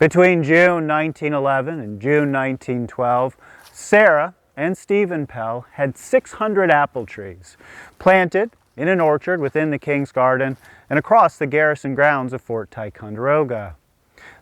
Between June 1911 and June 1912, Sarah and Steven Pell had 600 apple trees planted in an orchard within the King's Garden and across the garrison grounds of Fort Ticonderoga.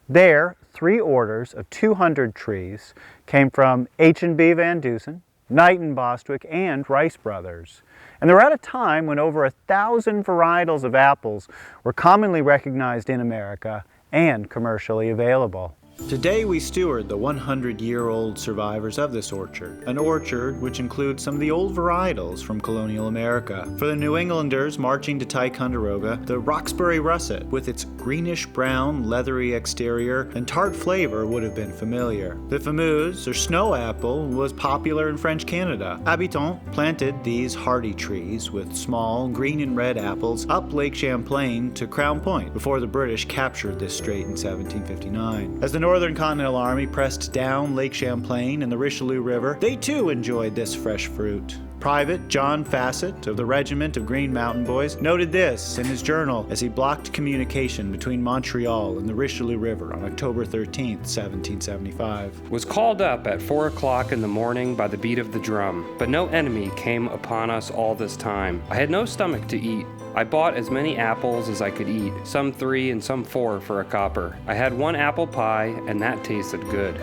There, 3 orders of 200 trees came from H&B Van Dusen, Knight and Bostwick, and Rice Brothers. And they were at a time when over 1,000 varietals of apples were commonly recognized in America and commercially available. Today we steward the 100-year-old survivors of this orchard, an orchard which includes some of the old varietals from colonial America. For the New Englanders marching to Ticonderoga, the Roxbury Russet, with its greenish-brown, leathery exterior and tart flavor, would have been familiar. The Fameuse, or snow apple, was popular in French Canada. Habitants planted these hardy trees with small green and red apples up Lake Champlain to Crown Point before the British captured this strait in 1759. As the Northern Continental Army pressed down Lake Champlain and the Richelieu River, they too enjoyed this fresh fruit. Private John Fassett of the Regiment of Green Mountain Boys noted this in his journal as he blocked communication between Montreal and the Richelieu River on October 13, 1775. Was called up at 4 o'clock in the morning by the beat of the drum, but no enemy came upon us all this time. I had no stomach to eat. I bought as many apples as I could eat, some 3 and some 4 for a copper. I had 1 apple pie, and that tasted good.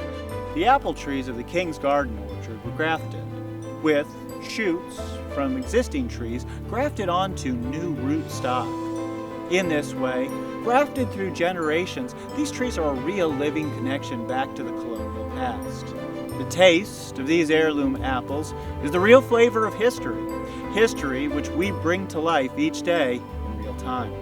The apple trees of the King's Garden orchard were grafted, with shoots from existing trees grafted onto new root stock. In this way, grafted through generations, these trees are a real living connection back to the colonial past. The taste of these heirloom apples is the real flavor of history which we bring to life each day in real time.